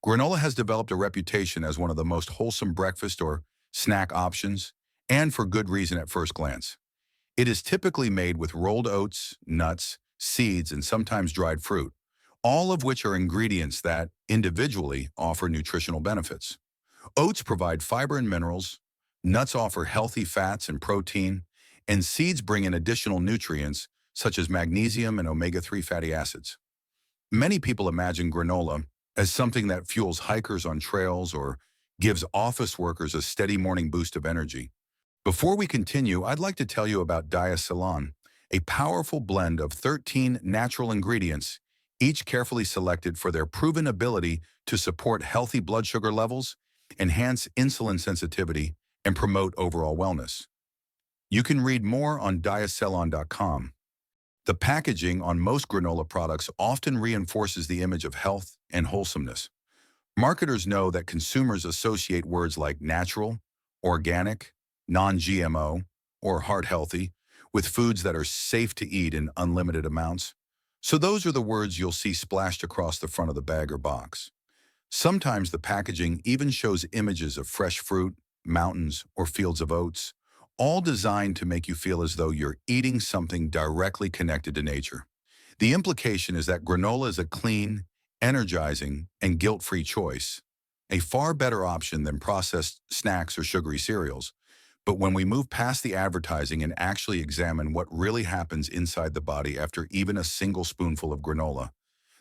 Granola has developed a reputation as one of the most wholesome breakfast or snack options, and for good reason at first glance. It is typically made with rolled oats, nuts, seeds, and sometimes dried fruit, all of which are ingredients that, individually, offer nutritional benefits. Oats provide fiber and minerals, nuts offer healthy fats and protein, and seeds bring in additional nutrients such as magnesium and omega-3 fatty acids. Many people imagine granola as something that fuels hikers on trails or gives office workers a steady morning boost of energy. Before we continue, I'd like to tell you about Diacylon, a powerful blend of 13 natural ingredients, each carefully selected for their proven ability to support healthy blood sugar levels, enhance insulin sensitivity, and promote overall wellness. You can read more on diacylon.com. The packaging on most granola products often reinforces the image of health and wholesomeness. Marketers know that consumers associate words like natural, organic, non-GMO, or heart healthy with foods that are safe to eat in unlimited amounts. So those are the words you'll see splashed across the front of the bag or box. Sometimes the packaging even shows images of fresh fruit, mountains, or fields of oats, all designed to make you feel as though you're eating something directly connected to nature. The implication is that granola is a clean, energizing, and guilt-free choice, a far better option than processed snacks or sugary cereals. But when we move past the advertising and actually examine what really happens inside the body after even a single spoonful of granola,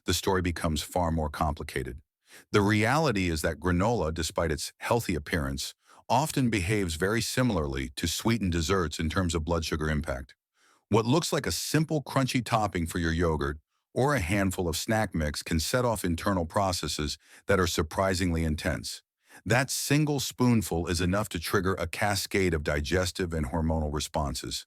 the story becomes far more complicated. The reality is that granola, despite its healthy appearance, often behaves very similarly to sweetened desserts in terms of blood sugar impact. What looks like a simple crunchy topping for your yogurt or a handful of snack mix can set off internal processes that are surprisingly intense. That single spoonful is enough to trigger a cascade of digestive and hormonal responses.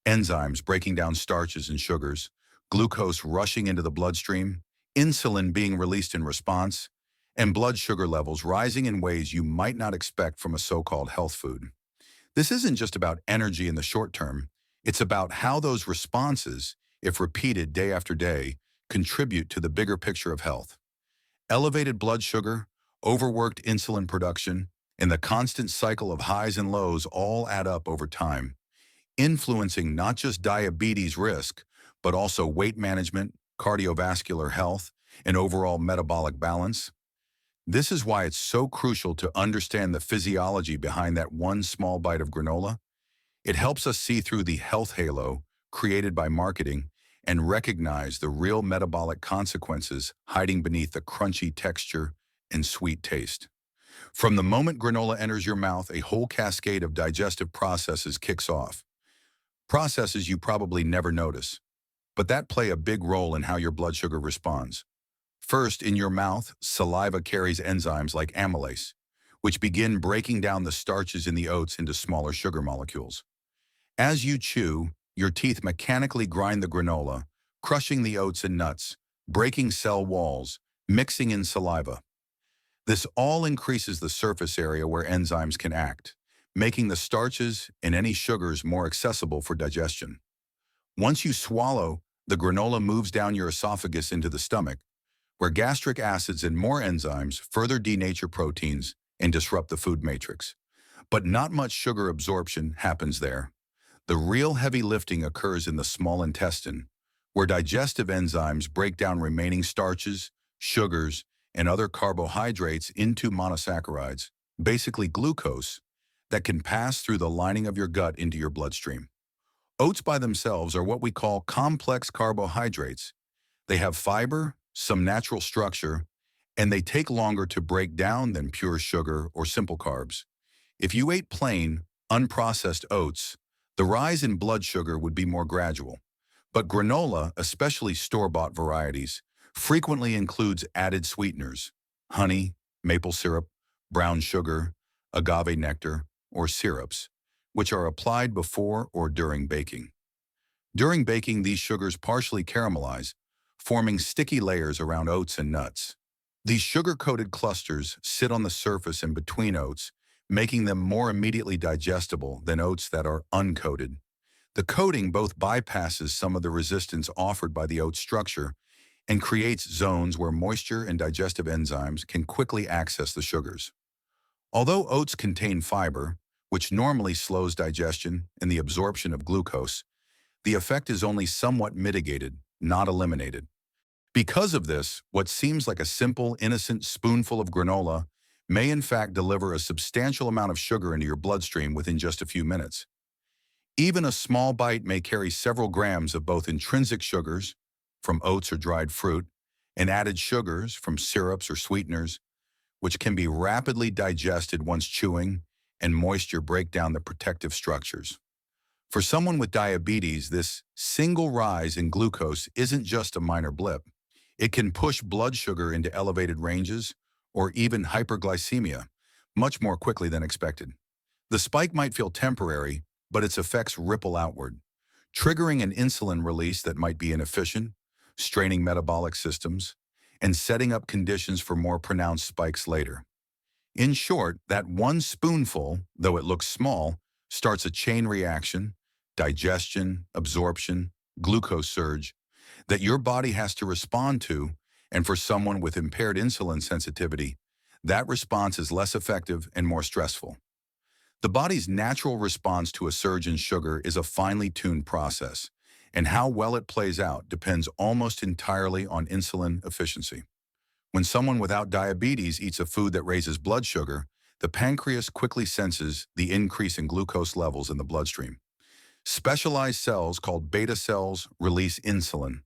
Enzymes breaking down starches and sugars, glucose rushing into the bloodstream, insulin being released in response, and blood sugar levels rising in ways you might not expect from a so-called health food. This isn't just about energy in the short term, it's about how those responses, if repeated day after day, contribute to the bigger picture of health. Elevated blood sugar, overworked insulin production, and the constant cycle of highs and lows all add up over time, influencing not just diabetes risk, but also weight management, cardiovascular health, and overall metabolic balance. This is why it's so crucial to understand the physiology behind that one small bite of granola. It helps us see through the health halo created by marketing and recognize the real metabolic consequences hiding beneath the crunchy texture and sweet taste. From the moment granola enters your mouth, a whole cascade of digestive processes kicks off. Processes you probably never notice, but that play a big role in how your blood sugar responds. First, in your mouth, saliva carries enzymes like amylase, which begin breaking down the starches in the oats into smaller sugar molecules. As you chew, your teeth mechanically grind the granola, crushing the oats and nuts, breaking cell walls, mixing in saliva. This all increases the surface area where enzymes can act, making the starches and any sugars more accessible for digestion. Once you swallow, the granola moves down your esophagus into the stomach, where gastric acids and more enzymes further denature proteins and disrupt the food matrix. But not much sugar absorption happens there. The real heavy lifting occurs in the small intestine, where digestive enzymes break down remaining starches, sugars, and other carbohydrates into monosaccharides, basically glucose, that can pass through the lining of your gut into your bloodstream. Oats by themselves are what we call complex carbohydrates. They have fiber, some natural structure, and they take longer to break down than pure sugar or simple carbs. If you ate plain, unprocessed oats, the rise in blood sugar would be more gradual. But granola, especially store-bought varieties, frequently includes added sweeteners, honey, maple syrup, brown sugar, agave nectar, or syrups, which are applied before or during baking. During baking, these sugars partially caramelize, forming sticky layers around oats and nuts. These sugar-coated clusters sit on the surface and between oats, making them more immediately digestible than oats that are uncoated. The coating both bypasses some of the resistance offered by the oat structure and creates zones where moisture and digestive enzymes can quickly access the sugars. Although oats contain fiber, which normally slows digestion and the absorption of glucose, the effect is only somewhat mitigated, not eliminated. Because of this, what seems like a simple, innocent spoonful of granola may in fact deliver a substantial amount of sugar into your bloodstream within just a few minutes. Even a small bite may carry several grams of both intrinsic sugars, from oats or dried fruit, and added sugars from syrups or sweeteners, which can be rapidly digested once chewing and moisture break down the protective structures. For someone with diabetes, this single rise in glucose isn't just a minor blip. It can push blood sugar into elevated ranges or even hyperglycemia much more quickly than expected. The spike might feel temporary, but its effects ripple outward, triggering an insulin release that might be inefficient, straining metabolic systems, and setting up conditions for more pronounced spikes later. In short, that one spoonful, though it looks small, starts a chain reaction, digestion, absorption, glucose surge, that your body has to respond to, and for someone with impaired insulin sensitivity, that response is less effective and more stressful. The body's natural response to a surge in sugar is a finely tuned process, and how well it plays out depends almost entirely on insulin efficiency. When someone without diabetes eats a food that raises blood sugar, the pancreas quickly senses the increase in glucose levels in the bloodstream. Specialized cells called beta cells release insulin,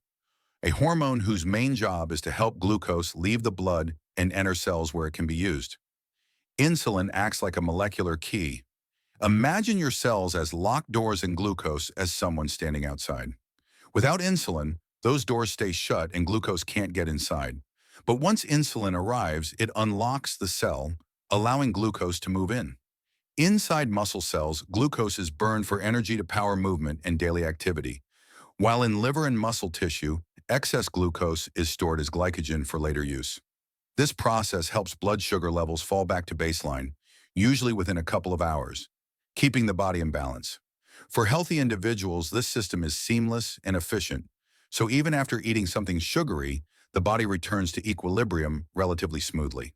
a hormone whose main job is to help glucose leave the blood and enter cells where it can be used. Insulin acts like a molecular key. Imagine your cells as locked doors in glucose as someone standing outside. Without insulin, those doors stay shut and glucose can't get inside. But once insulin arrives, it unlocks the cell, allowing glucose to move in. Inside muscle cells, glucose is burned for energy to power movement and daily activity, while in liver and muscle tissue, excess glucose is stored as glycogen for later use. This process helps blood sugar levels fall back to baseline, usually within a couple of hours, keeping the body in balance. For healthy individuals, this system is seamless and efficient, so even after eating something sugary, the body returns to equilibrium relatively smoothly.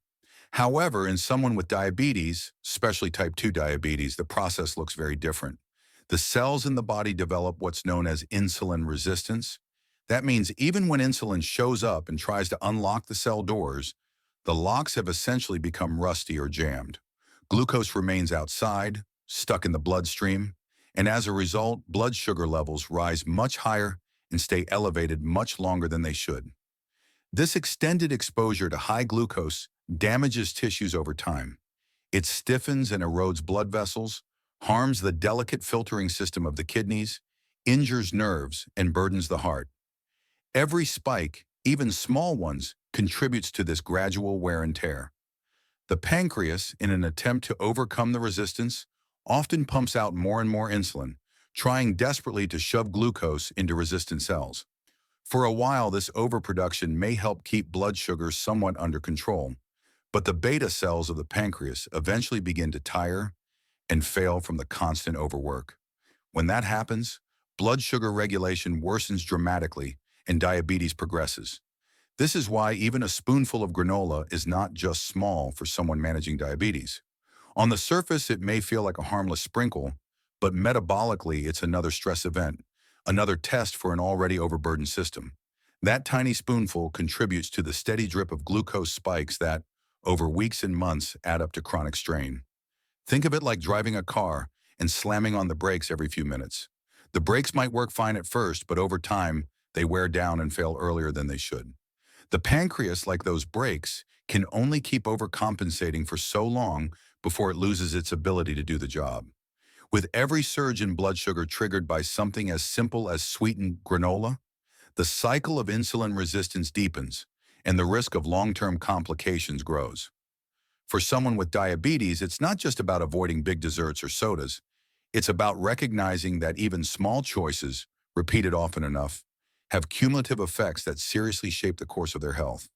However, in someone with diabetes, especially type 2 diabetes, the process looks very different. The cells in the body develop what's known as insulin resistance. That means even when insulin shows up and tries to unlock the cell doors, the locks have essentially become rusty or jammed. Glucose remains outside, stuck in the bloodstream, and as a result, blood sugar levels rise much higher and stay elevated much longer than they should. This extended exposure to high glucose damages tissues over time. It stiffens and erodes blood vessels, harms the delicate filtering system of the kidneys, injures nerves, and burdens the heart. Every spike, even small ones, contributes to this gradual wear and tear. The pancreas, in an attempt to overcome the resistance, often pumps out more and more insulin, trying desperately to shove glucose into resistant cells. For a while, this overproduction may help keep blood sugar somewhat under control, but the beta cells of the pancreas eventually begin to tire and fail from the constant overwork. When that happens, blood sugar regulation worsens dramatically and diabetes progresses. This is why even a spoonful of granola is not just small for someone managing diabetes. On the surface, it may feel like a harmless sprinkle, but metabolically, it's another stress event, another test for an already overburdened system. That tiny spoonful contributes to the steady drip of glucose spikes that, over weeks and months, add up to chronic strain. Think of it like driving a car and slamming on the brakes every few minutes. The brakes might work fine at first, but over time, they wear down and fail earlier than they should. The pancreas, like those brakes, can only keep overcompensating for so long before it loses its ability to do the job. With every surge in blood sugar triggered by something as simple as sweetened granola, the cycle of insulin resistance deepens, and the risk of long-term complications grows. For someone with diabetes, it's not just about avoiding big desserts or sodas. It's about recognizing that even small choices, repeated often enough, have cumulative effects that seriously shape the course of their health.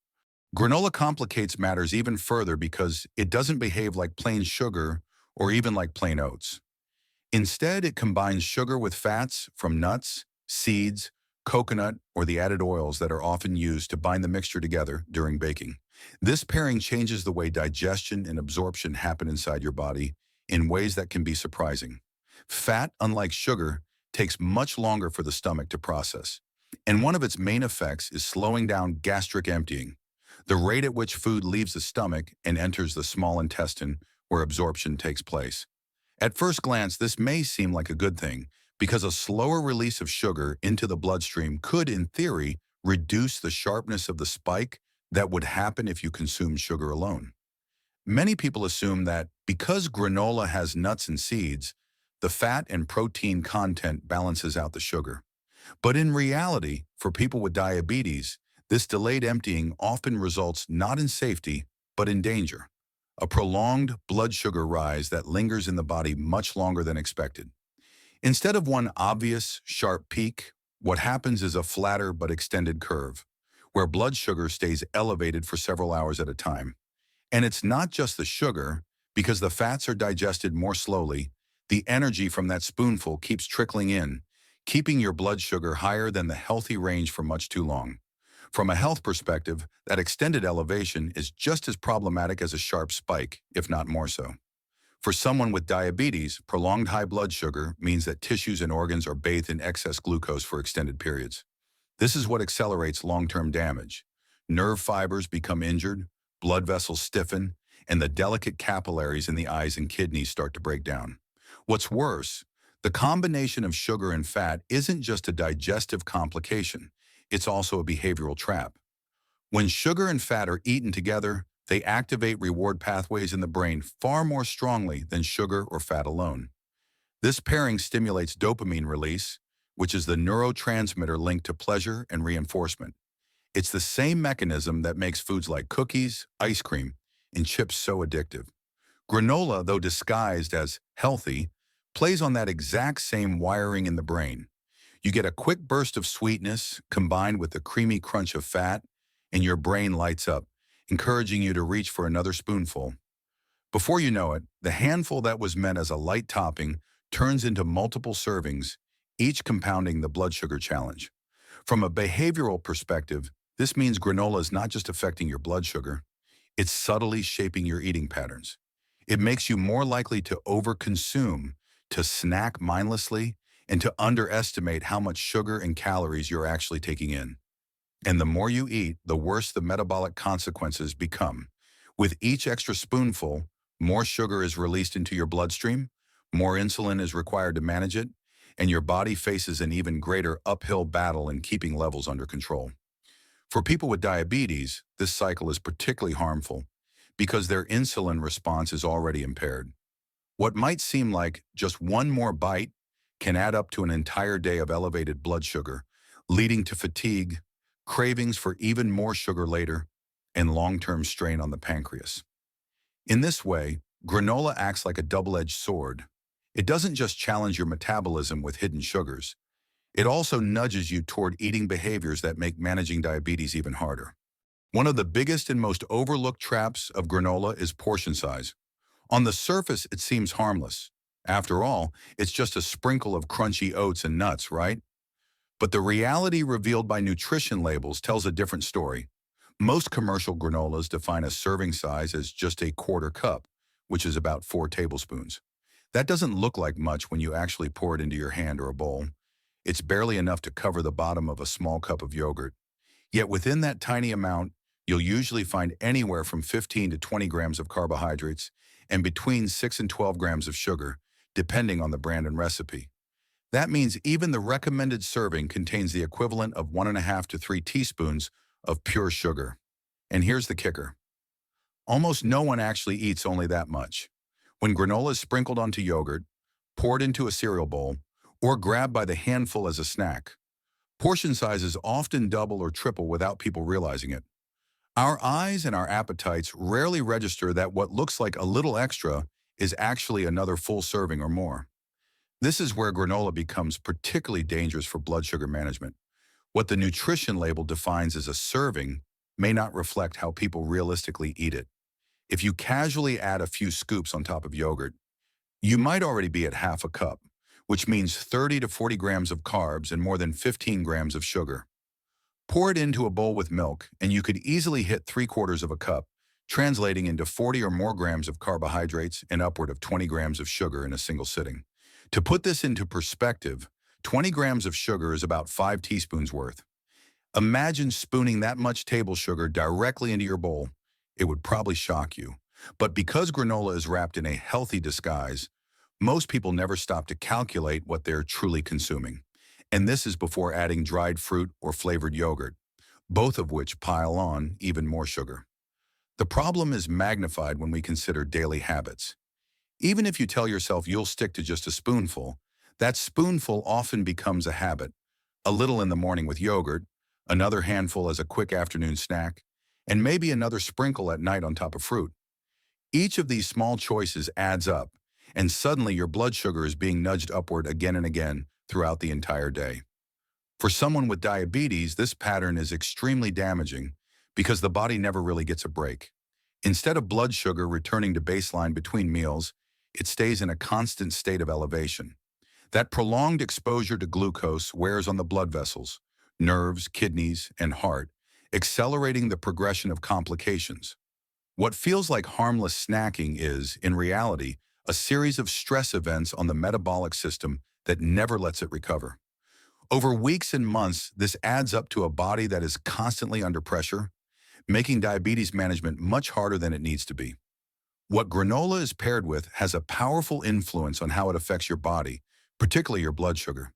Granola complicates matters even further because it doesn't behave like plain sugar or even like plain oats. Instead, it combines sugar with fats from nuts, seeds, coconut, or the added oils that are often used to bind the mixture together during baking. This pairing changes the way digestion and absorption happen inside your body in ways that can be surprising. Fat, unlike sugar, takes much longer for the stomach to process, and one of its main effects is slowing down gastric emptying, the rate at which food leaves the stomach and enters the small intestine where absorption takes place. At first glance, this may seem like a good thing because a slower release of sugar into the bloodstream could, in theory, reduce the sharpness of the spike that would happen if you consume sugar alone. Many people assume that because granola has nuts and seeds, the fat and protein content balances out the sugar. But in reality, for people with diabetes, this delayed emptying often results not in safety, but in danger, a prolonged blood sugar rise that lingers in the body much longer than expected. Instead of one obvious, sharp peak, what happens is a flatter but extended curve, where blood sugar stays elevated for several hours at a time. And it's not just the sugar, because the fats are digested more slowly, the energy from that spoonful keeps trickling in, keeping your blood sugar higher than the healthy range for much too long. From a health perspective, that extended elevation is just as problematic as a sharp spike, if not more so. For someone with diabetes, prolonged high blood sugar means that tissues and organs are bathed in excess glucose for extended periods. This is what accelerates long-term damage. Nerve fibers become injured, blood vessels stiffen, and the delicate capillaries in the eyes and kidneys start to break down. What's worse, the combination of sugar and fat isn't just a digestive complication, it's also a behavioral trap. When sugar and fat are eaten together, they activate reward pathways in the brain far more strongly than sugar or fat alone. This pairing stimulates dopamine release, which is the neurotransmitter linked to pleasure and reinforcement. It's the same mechanism that makes foods like cookies, ice cream, and chips so addictive. Granola, though disguised as healthy, plays on that exact same wiring in the brain. You get a quick burst of sweetness combined with the creamy crunch of fat, and your brain lights up, encouraging you to reach for another spoonful. Before you know it, the handful that was meant as a light topping turns into multiple servings, each compounding the blood sugar challenge. From a behavioral perspective, this means granola is not just affecting your blood sugar, it's subtly shaping your eating patterns. It makes you more likely to overconsume, to snack mindlessly, and to underestimate how much sugar and calories you're actually taking in. And the more you eat, the worse the metabolic consequences become. With each extra spoonful, more sugar is released into your bloodstream, more insulin is required to manage it, and your body faces an even greater uphill battle in keeping levels under control. For people with diabetes, this cycle is particularly harmful because their insulin response is already impaired. What might seem like just one more bite can add up to an entire day of elevated blood sugar, leading to fatigue, cravings for even more sugar later, and long-term strain on the pancreas. In this way, granola acts like a double-edged sword. It doesn't just challenge your metabolism with hidden sugars. It also nudges you toward eating behaviors that make managing diabetes even harder. One of the biggest and most overlooked traps of granola is portion size. On the surface, it seems harmless. After all, it's just a sprinkle of crunchy oats and nuts, right? But the reality revealed by nutrition labels tells a different story. Most commercial granolas define a serving size as just a quarter cup, which is about 4 tablespoons. That doesn't look like much when you actually pour it into your hand or a bowl. It's barely enough to cover the bottom of a small cup of yogurt. Yet within that tiny amount, you'll usually find anywhere from 15 to 20 grams of carbohydrates and between 6 and 12 grams of sugar, depending on the brand and recipe. That means even the recommended serving contains the equivalent of 1.5 to 3 teaspoons of pure sugar. And here's the kicker. Almost no one actually eats only that much. When granola is sprinkled onto yogurt, poured into a cereal bowl, or grabbed by the handful as a snack, portion sizes often double or triple without people realizing it. Our eyes and our appetites rarely register that what looks like a little extra is actually another full serving or more. This is where granola becomes particularly dangerous for blood sugar management. What the nutrition label defines as a serving may not reflect how people realistically eat it. If you casually add a few scoops on top of yogurt, you might already be at half a cup, which means 30 to 40 grams of carbs and more than 15 grams of sugar. Pour it into a bowl with milk, and you could easily hit 3/4 of a cup, translating into 40 or more grams of carbohydrates and upward of 20 grams of sugar in a single sitting. To put this into perspective, 20 grams of sugar is about 5 teaspoons worth. Imagine spooning that much table sugar directly into your bowl. It would probably shock you. But because granola is wrapped in a healthy disguise, most people never stop to calculate what they're truly consuming. And this is before adding dried fruit or flavored yogurt, both of which pile on even more sugar. The problem is magnified when we consider daily habits. Even if you tell yourself you'll stick to just a spoonful, that spoonful often becomes a habit. A little in the morning with yogurt, another handful as a quick afternoon snack, and maybe another sprinkle at night on top of fruit. Each of these small choices adds up, and suddenly your blood sugar is being nudged upward again and again throughout the entire day. For someone with diabetes, this pattern is extremely damaging because the body never really gets a break. Instead of blood sugar returning to baseline between meals, it stays in a constant state of elevation. That prolonged exposure to glucose wears on the blood vessels, nerves, kidneys, and heart, accelerating the progression of complications. What feels like harmless snacking is, in reality, a series of stress events on the metabolic system that never lets it recover. Over weeks and months, this adds up to a body that is constantly under pressure, making diabetes management much harder than it needs to be. What granola is paired with has a powerful influence on how it affects your body, particularly your blood sugar.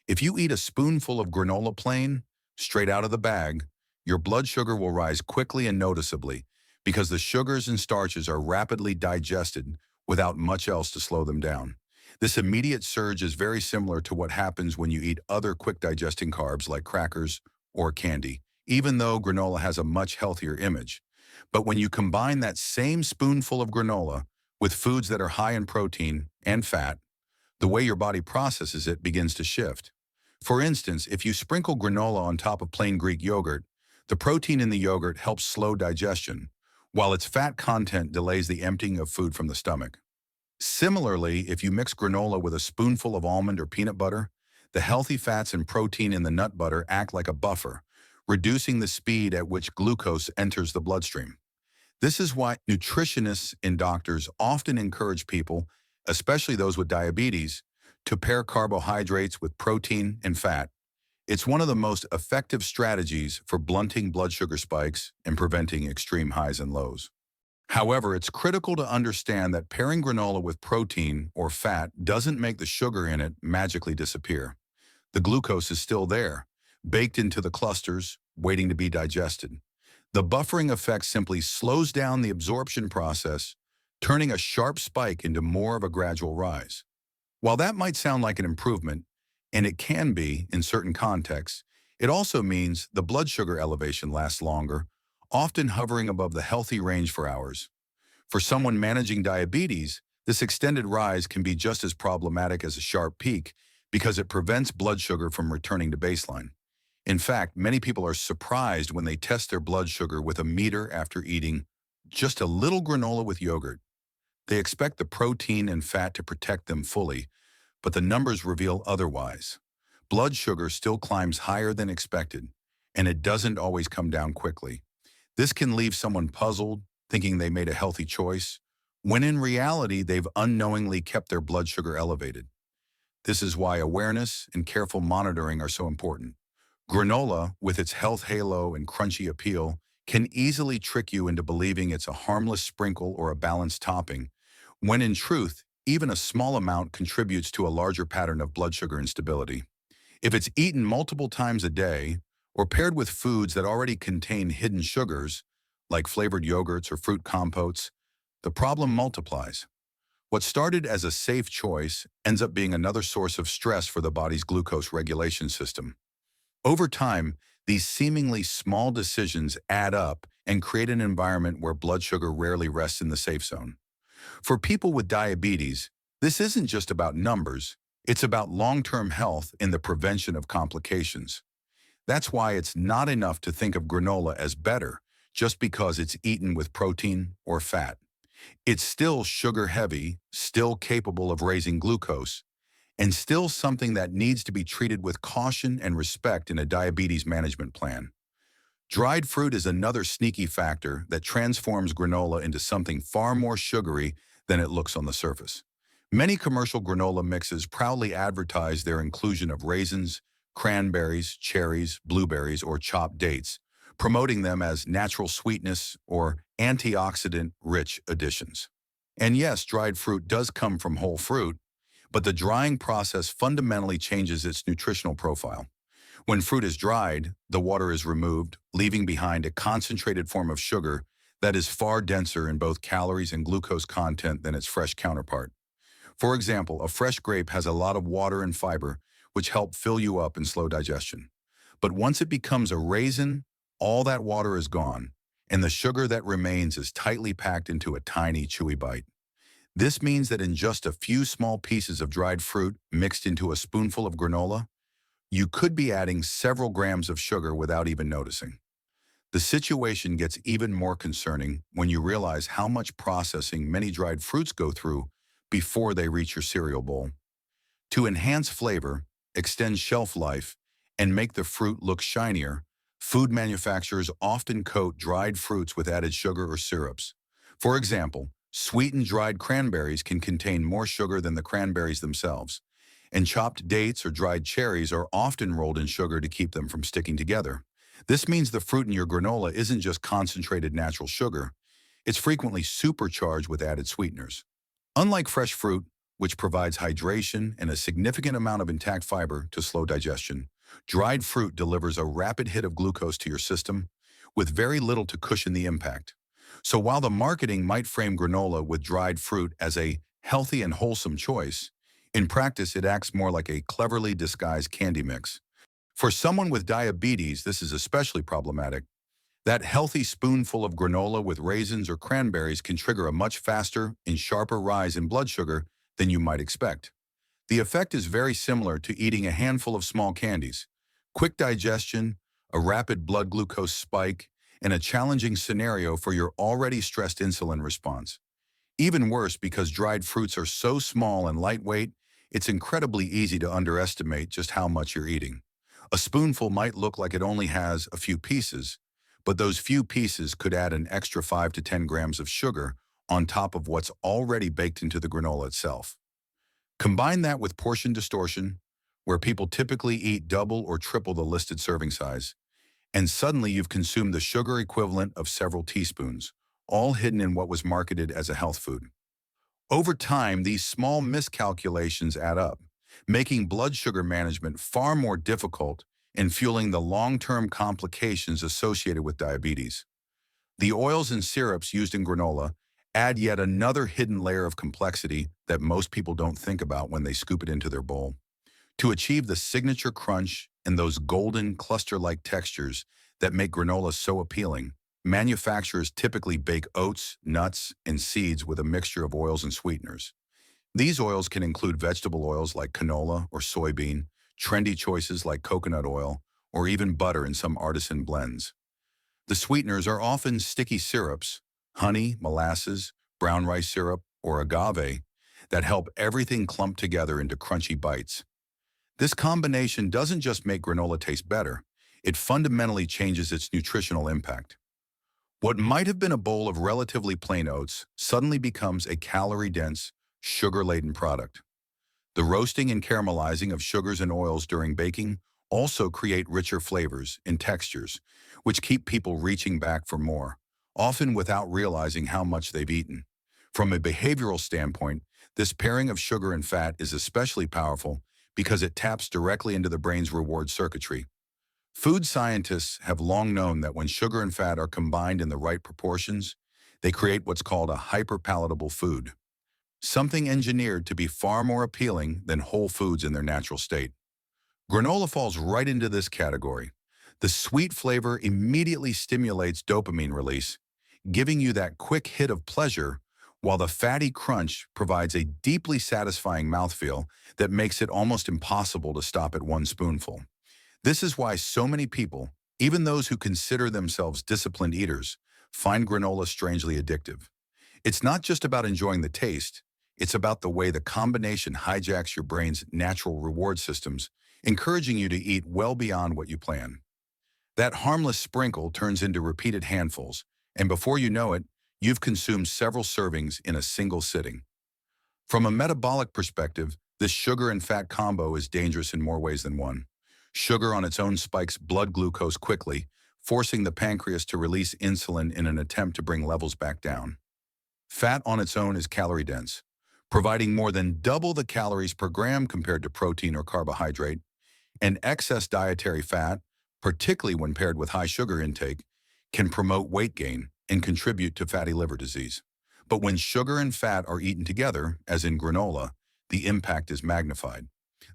If you eat a spoonful of granola plain, straight out of the bag, your blood sugar will rise quickly and noticeably because the sugars and starches are rapidly digested without much else to slow them down. This immediate surge is very similar to what happens when you eat other quick-digesting carbs like crackers or candy, even though granola has a much healthier image. But when you combine that same spoonful of granola with foods that are high in protein and fat, the way your body processes it begins to shift. For instance, if you sprinkle granola on top of plain Greek yogurt, the protein in the yogurt helps slow digestion, while its fat content delays the emptying of food from the stomach. Similarly, if you mix granola with a spoonful of almond or peanut butter, the healthy fats and protein in the nut butter act like a buffer, reducing the speed at which glucose enters the bloodstream. This is why nutritionists and doctors often encourage people, especially those with diabetes, to pair carbohydrates with protein and fat. It's one of the most effective strategies for blunting blood sugar spikes and preventing extreme highs and lows. However, it's critical to understand that pairing granola with protein or fat doesn't make the sugar in it magically disappear. The glucose is still there, baked into the clusters, waiting to be digested. The buffering effect simply slows down the absorption process, turning a sharp spike into more of a gradual rise. While that might sound like an improvement, and it can be in certain contexts, it also means the blood sugar elevation lasts longer, often hovering above the healthy range for hours. For someone managing diabetes, this extended rise can be just as problematic as a sharp peak because it prevents blood sugar from returning to baseline. In fact, many people are surprised when they test their blood sugar with a meter after eating just a little granola with yogurt. They expect the protein and fat to protect them fully, but the numbers reveal otherwise. Blood sugar still climbs higher than expected, and it doesn't always come down quickly. This can leave someone puzzled, thinking they made a healthy choice, when in reality they've unknowingly kept their blood sugar elevated. This is why awareness and careful monitoring are so important. Granola, with its health halo and crunchy appeal, can easily trick you into believing it's a harmless sprinkle or a balanced topping, when in truth, even a small amount contributes to a larger pattern of blood sugar instability. If it's eaten multiple times a day, or paired with foods that already contain hidden sugars, like flavored yogurts or fruit compotes, the problem multiplies. What started as a safe choice ends up being another source of stress for the body's glucose regulation system. Over time, these seemingly small decisions add up and create an environment where blood sugar rarely rests in the safe zone. For people with diabetes, this isn't just about numbers, it's about long-term health and the prevention of complications. That's why it's not enough to think of granola as better just because it's eaten with protein or fat. It's still sugar-heavy, still capable of raising glucose, and still something that needs to be treated with caution and respect in a diabetes management plan. Dried fruit is another sneaky factor that transforms granola into something far more sugary than it looks on the surface. Many commercial granola mixes proudly advertise their inclusion of raisins, cranberries, cherries, blueberries, or chopped dates, promoting them as natural sweetness or antioxidant-rich additions. And yes, dried fruit does come from whole fruit, but the drying process fundamentally changes its nutritional profile. When fruit is dried, the water is removed, leaving behind a concentrated form of sugar that is far denser in both calories and glucose content than its fresh counterpart. For example, a fresh grape has a lot of water and fiber, which help fill you up and slow digestion. But once it becomes a raisin, all that water is gone, and the sugar that remains is tightly packed into a tiny, chewy bite. This means that in just a few small pieces of dried fruit mixed into a spoonful of granola, you could be adding several grams of sugar without even noticing. The situation gets even more concerning when you realize how much processing many dried fruits go through before they reach your cereal bowl. To enhance flavor, extend shelf life, and make the fruit look shinier, food manufacturers often coat dried fruits with added sugar or syrups. For example, sweetened dried cranberries can contain more sugar than the cranberries themselves, and chopped dates or dried cherries are often rolled in sugar to keep them from sticking together. This means the fruit in your granola isn't just concentrated natural sugar, it's frequently supercharged with added sweeteners. Unlike fresh fruit, which provides hydration and a significant amount of intact fiber to slow digestion, dried fruit delivers a rapid hit of glucose to your system with very little to cushion the impact. So while the marketing might frame granola with dried fruit as a healthy and wholesome choice, in practice it acts more like a cleverly disguised candy mix. For someone with diabetes, this is especially problematic. That healthy spoonful of granola with raisins or cranberries can trigger a much faster and sharper rise in blood sugar than you might expect. The effect is very similar to eating a handful of small candies. Quick digestion, a rapid blood glucose spike, and a challenging scenario for your already stressed insulin response. Even worse, because dried fruits are so small and lightweight, it's incredibly easy to underestimate just how much you're eating. A spoonful might look like it only has a few pieces, but those few pieces could add an extra 5 to 10 grams of sugar on top of what's already baked into the granola itself. Combine that with portion distortion, where people typically eat double or triple the listed serving size, and suddenly you've consumed the sugar equivalent of several teaspoons, all hidden in what was marketed as a health food. Over time, these small miscalculations add up, making blood sugar management far more difficult and fueling the long-term complications associated with diabetes. The oils and syrups used in granola add yet another hidden layer of complexity that most people don't think about when they scoop it into their bowl. To achieve the signature crunch and those golden cluster-like textures that make granola so appealing, manufacturers typically bake oats, nuts, and seeds with a mixture of oils and sweeteners. These oils can include vegetable oils like canola or soybean, trendy choices like coconut oil, or even butter in some artisan blends. The sweeteners are often sticky syrups, honey, molasses, brown rice syrup, or agave, that help everything clump together into crunchy bites. This combination doesn't just make granola taste better, it fundamentally changes its nutritional impact. What might have been a bowl of relatively plain oats suddenly becomes a calorie-dense, sugar-laden product. The roasting and caramelizing of sugars and oils during baking also create richer flavors and textures, which keep people reaching back for more, often without realizing how much they've eaten. From a behavioral standpoint, this pairing of sugar and fat is especially powerful because it taps directly into the brain's reward circuitry. Food scientists have long known that when sugar and fat are combined in the right proportions, they create what's called a hyperpalatable food, something engineered to be far more appealing than whole foods in their natural state. Granola falls right into this category. The sweet flavor immediately stimulates dopamine release, giving you that quick hit of pleasure, while the fatty crunch provides a deeply satisfying mouthfeel that makes it almost impossible to stop at one spoonful. This is why so many people, even those who consider themselves disciplined eaters, find granola strangely addictive. It's not just about enjoying the taste, It's about the way the combination hijacks your brain's natural reward systems, encouraging you to eat well beyond what you plan. That harmless sprinkle turns into repeated handfuls, and before you know it, you've consumed several servings in a single sitting. From a metabolic perspective, this sugar and fat combo is dangerous in more ways than one. Sugar on its own spikes blood glucose quickly, forcing the pancreas to release insulin in an attempt to bring levels back down. Fat on its own is calorie-dense, providing more than double the calories per gram compared to protein or carbohydrate, and excess dietary fat, particularly when paired with high sugar intake, can promote weight gain and contribute to fatty liver disease. But when sugar and fat are eaten together, as in granola, the impact is magnified.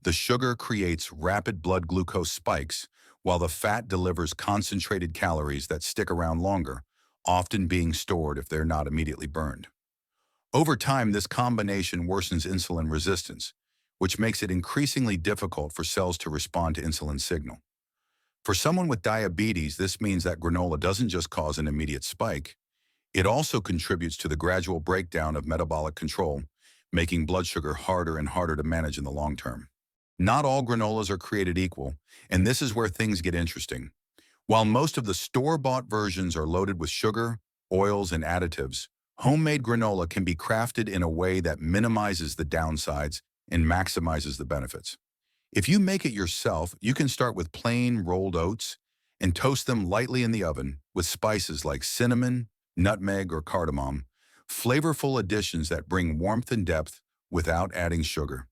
The sugar creates rapid blood glucose spikes, while the fat delivers concentrated calories that stick around longer, often being stored if they're not immediately burned. Over time, this combination worsens insulin resistance, which makes it increasingly difficult for cells to respond to insulin signal. For someone with diabetes, this means that granola doesn't just cause an immediate spike, it also contributes to the gradual breakdown of metabolic control, making blood sugar harder and harder to manage in the long term. Not all granolas are created equal, and this is where things get interesting. While most of the store-bought versions are loaded with sugar, oils, and additives, homemade granola can be crafted in a way that minimizes the downsides and maximizes the benefits. If you make it yourself, you can start with plain rolled oats and toast them lightly in the oven with spices like cinnamon, nutmeg, or cardamom, flavorful additions that bring warmth and depth without adding sugar.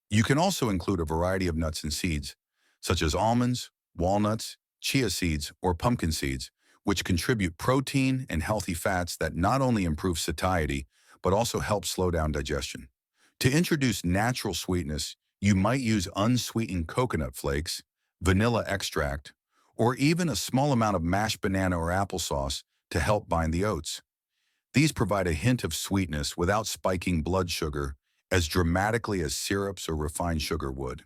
You can also include a variety of nuts and seeds, such as almonds, walnuts, chia seeds, or pumpkin seeds, which contribute protein and healthy fats that not only improve satiety, but also help slow down digestion. To introduce natural sweetness, you might use unsweetened coconut flakes, vanilla extract, or even a small amount of mashed banana or applesauce to help bind the oats. These provide a hint of sweetness without spiking blood sugar as dramatically as syrups or refined sugar would.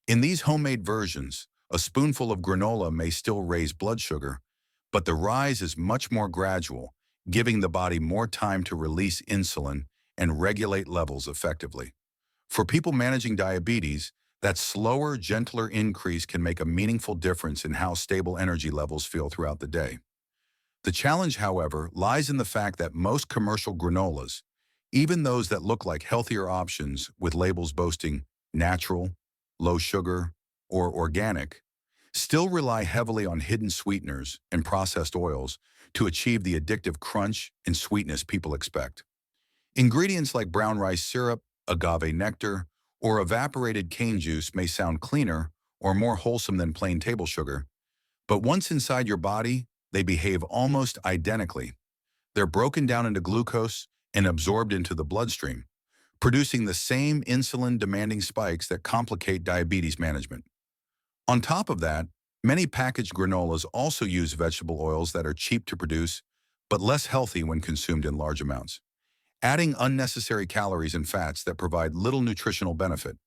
In these homemade versions, a spoonful of granola may still raise blood sugar, but the rise is much more gradual, giving the body more time to release insulin and regulate levels effectively. For people managing diabetes, that slower, gentler increase can make a meaningful difference in how stable energy levels feel throughout the day. The challenge, however, lies in the fact that most commercial granolas, even those that look like healthier options with labels boasting natural, low sugar, or organic, still rely heavily on hidden sweeteners and processed oils to achieve the addictive crunch and sweetness people expect. Ingredients like brown rice syrup, agave nectar, or evaporated cane juice may sound cleaner or more wholesome than plain table sugar, but once inside your body, they behave almost identically. They're broken down into glucose and absorbed into the bloodstream, producing the same insulin-demanding spikes that complicate diabetes management. On top of that, many packaged granolas also use vegetable oils that are cheap to produce, but less healthy when consumed in large amounts, adding unnecessary calories and fats that provide little nutritional benefit.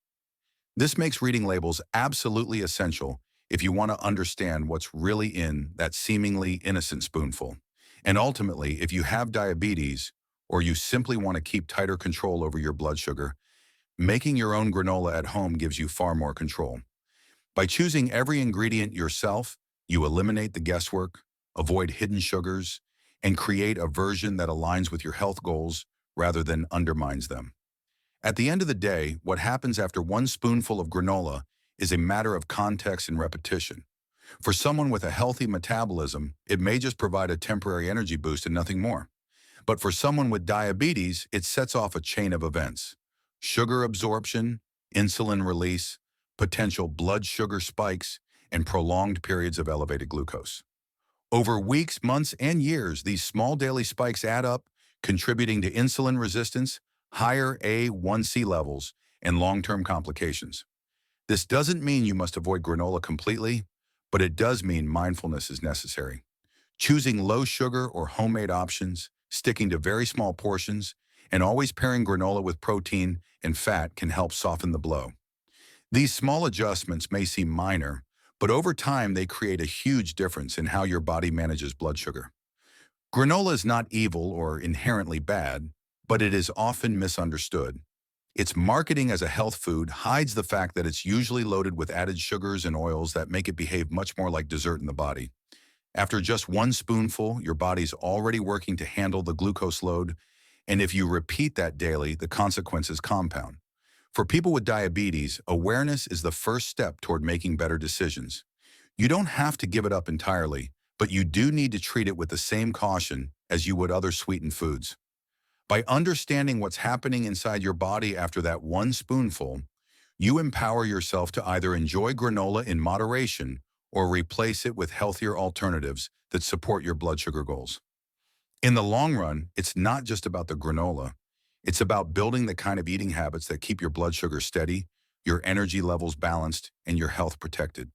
This makes reading labels absolutely essential if you want to understand what's really in that seemingly innocent spoonful. And ultimately, if you have diabetes or you simply want to keep tighter control over your blood sugar, making your own granola at home gives you far more control. By choosing every ingredient yourself, you eliminate the guesswork, avoid hidden sugars, and create a version that aligns with your health goals rather than undermines them. At the end of the day, what happens after one spoonful of granola is a matter of context and repetition. For someone with a healthy metabolism, it may just provide a temporary energy boost and nothing more. But for someone with diabetes, it sets off a chain of events: sugar absorption, insulin release, potential blood sugar spikes, and prolonged periods of elevated glucose. Over weeks, months, and years, these small daily spikes add up, contributing to insulin resistance, higher A1C levels, and long-term complications. This doesn't mean you must avoid granola completely, but it does mean mindfulness is necessary. Choosing low sugar or homemade options, sticking to very small portions, and always pairing granola with protein and fat can help soften the blow. These small adjustments may seem minor, but over time they create a huge difference in how your body manages blood sugar. Granola is not evil or inherently bad. but it is often misunderstood. Its marketing as a health food hides the fact that it's usually loaded with added sugars and oils that make it behave much more like dessert in the body. After just one spoonful, your body's already working to handle the glucose load, and if you repeat that daily, the consequences compound. For people with diabetes, awareness is the first step toward making better decisions. You don't have to give it up entirely, but you do need to treat it with the same caution as you would other sweetened foods. By understanding what's happening inside your body after that one spoonful, you empower yourself to either enjoy granola in moderation or replace it with healthier alternatives that support your blood sugar goals. In the long run, it's not just about the granola. It's about building the kind of eating habits that keep your blood sugar steady, your energy levels balanced, and your health protected.